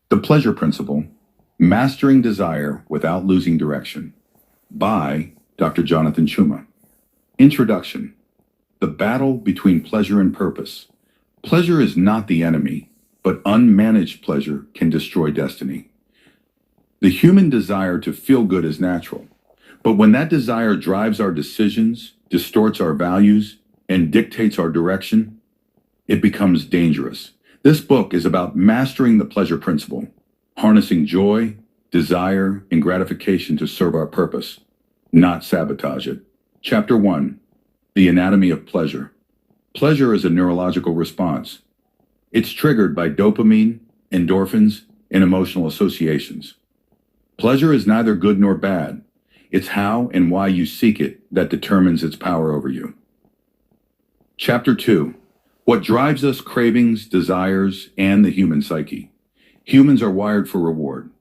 The Pleasure Principle, Mastering Desire Without Losing Direction, by Dr. Jonathan Chuma. Introduction. The battle between pleasure and purpose. Pleasure is not the enemy, but unmanaged pleasure can destroy destiny. The human desire to feel good is natural, but when that desire drives our decisions, distorts our values, and dictates our direction, it becomes dangerous. This book is about mastering the pleasure principle, harnessing joy, desire, and gratification to serve our purpose, not sabotage it. Chapter 1. The Anatomy of Pleasure. Pleasure is a neurological response. It's triggered by dopamine, endorphins, and emotional associations. Pleasure is neither good nor bad. It's how and why you seek it that determines its power over you. Chapter 2. What drives us: cravings, desires, and the human psyche. Humans are wired for reward.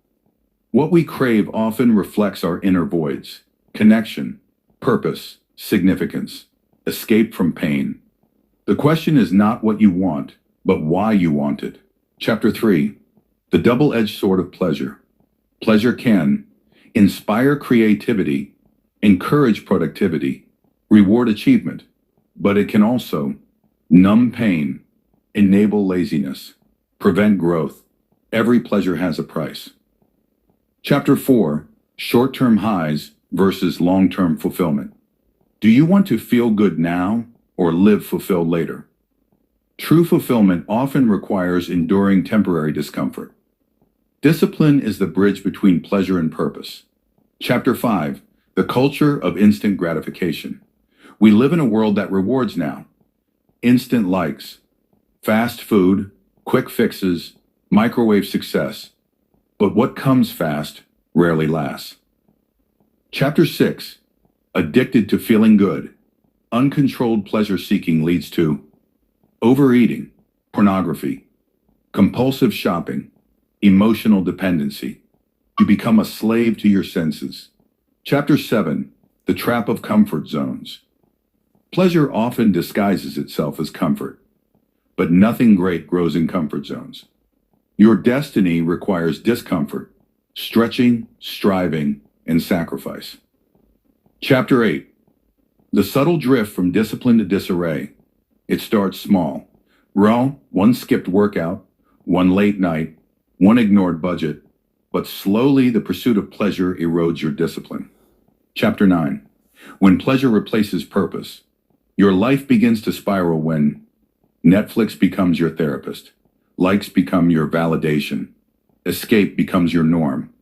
What we crave often reflects our inner voids: connection, purpose, significance, escape from pain. The question is not what you want, but why you want it. Chapter 3. The double-edged sword of pleasure. Pleasure can inspire creativity, encourage productivity, reward achievement, but it can also numb pain, enable laziness, prevent growth. Every pleasure has a price. Chapter 4. Short-term highs versus long-term fulfillment. Do you want to feel good now or live fulfilled later? True fulfillment often requires enduring temporary discomfort. Discipline is the bridge between pleasure and purpose. Chapter 5. The culture of instant gratification. We live in a world that rewards now. Instant likes, fast food, quick fixes, microwave success. But what comes fast rarely lasts. Chapter 6. Addicted to feeling good. Uncontrolled pleasure seeking leads to overeating, pornography, compulsive shopping, emotional dependency. You become a slave to your senses. Chapter 7. The trap of comfort zones. Pleasure often disguises itself as comfort, but nothing great grows in comfort zones. Your destiny requires discomfort, stretching, striving, and sacrifice. Chapter 8. The subtle drift from discipline to disarray. It starts small. One skipped workout, one late night, one ignored budget, but slowly the pursuit of pleasure erodes your discipline. Chapter 9. When pleasure replaces purpose. Your life begins to spiral when Netflix becomes your therapist, likes become your validation, escape becomes your norm.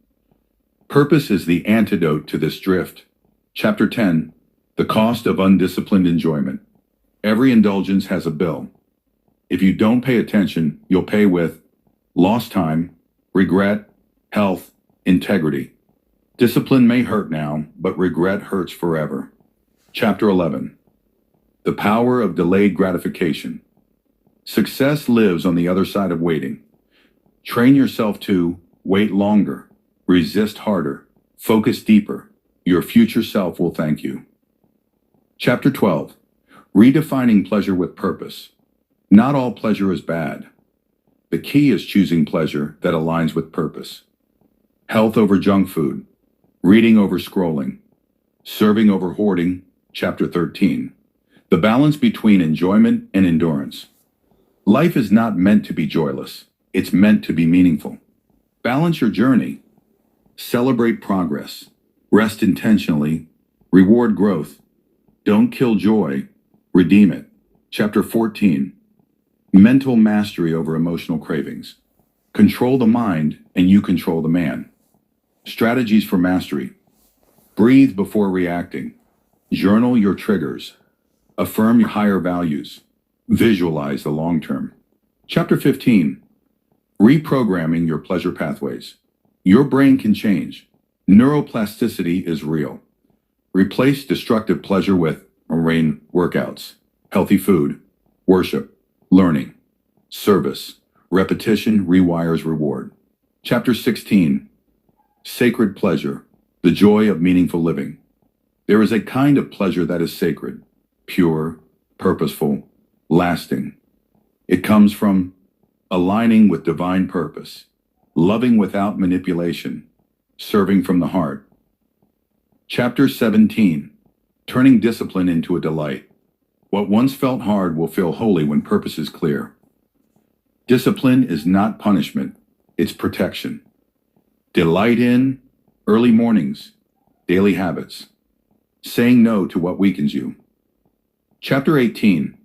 Purpose is the antidote to this drift. Chapter 10. The cost of undisciplined enjoyment. Every indulgence has a bill. If you don't pay attention, you'll pay with lost time, regret, health, integrity. Discipline may hurt now, but regret hurts forever. Chapter 11. The power of delayed gratification. Success lives on the other side of waiting. Train yourself to wait longer, resist harder, focus deeper. Your future self will thank you. Chapter 12. Redefining pleasure with purpose. Not all pleasure is bad. The key is choosing pleasure that aligns with purpose. Health over junk food. Reading over scrolling. Serving over hoarding. Chapter 13. The balance between enjoyment and endurance. Life is not meant to be joyless. It's meant to be meaningful. Balance your journey. Celebrate progress. Rest intentionally. Reward growth. Don't kill joy. Redeem it. Chapter 14. Mental mastery over emotional cravings. Control the mind and you control the man. Strategies for mastery. Breathe before reacting. Journal your triggers. Affirm your higher values. Visualize the long term. Chapter 15. Reprogramming your pleasure pathways. Your brain can change. Neuroplasticity is real. Replace destructive pleasure with rain workouts, healthy food, worship, learning, service. Repetition rewires reward. Chapter 16. Sacred pleasure. The joy of meaningful living. There is a kind of pleasure that is sacred, pure, purposeful, lasting. It comes from aligning with divine purpose. loving without manipulation, serving from the heart. Chapter 17. Turning discipline into a delight. What once felt hard will feel holy when purpose is clear. Discipline is not punishment, it's protection. Delight in early mornings, daily habits, saying no to what weakens you. Chapter 18.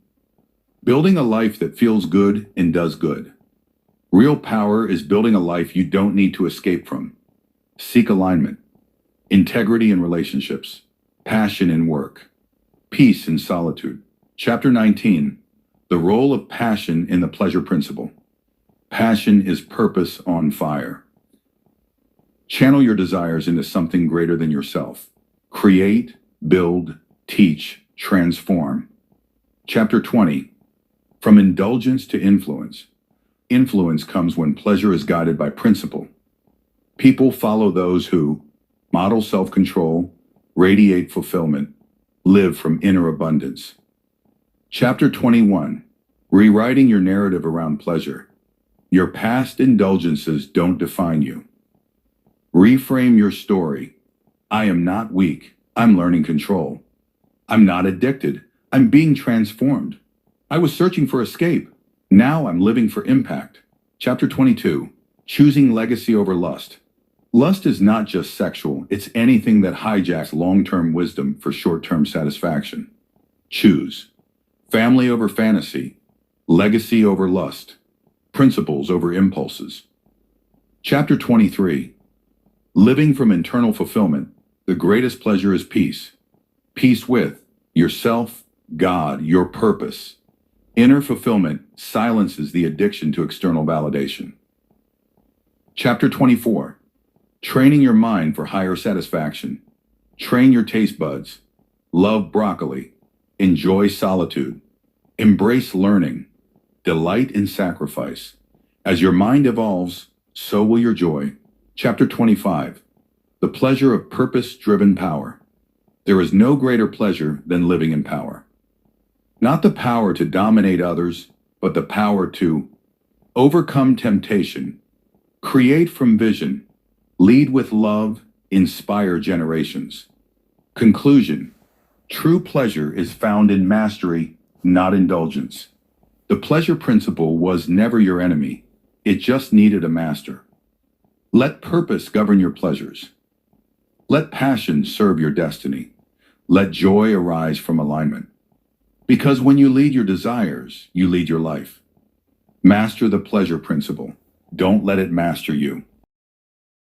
Building a life that feels good and does good. Real power is building a life you don't need to escape from. Seek alignment, integrity in relationships, passion in work, peace in solitude. Chapter 19. The role of passion in the pleasure principle. Passion is purpose on fire. Channel your desires into something greater than yourself. Create, build, teach, transform. Chapter 20. From indulgence to influence. Influence comes when pleasure is guided by principle. People follow those who model self-control, radiate fulfillment, live from inner abundance. Chapter 21. Rewriting your narrative around pleasure. Your past indulgences don't define you. Reframe your story. I am not weak. I'm learning control. I'm not addicted. I'm being transformed. I was searching for escape. Now I'm living for impact. Chapter 22. Choosing legacy over lust. Lust is not just sexual, it's anything that hijacks long-term wisdom for short-term satisfaction. Choose. Family over fantasy. Legacy over lust. Principles over impulses. Chapter 23. Living from internal fulfillment. The greatest pleasure is peace. Peace with yourself, God, your purpose. Inner fulfillment silences the addiction to external validation. Chapter 24. Training your mind for higher satisfaction. Train your taste buds. Love broccoli. Enjoy solitude. Embrace learning. Delight in sacrifice. As your mind evolves, so will your joy. Chapter 25. The pleasure of purpose-driven power. There is no greater pleasure than living in power. Not the power to dominate others, but the power to overcome temptation, create from vision, lead with love, inspire generations. Conclusion. True pleasure is found in mastery, not indulgence. The pleasure principle was never your enemy. It just needed a master. Let purpose govern your pleasures. Let passion serve your destiny. Let joy arise from alignment. Because when you lead your desires, you lead your life. Master the pleasure principle. Don't let it master you.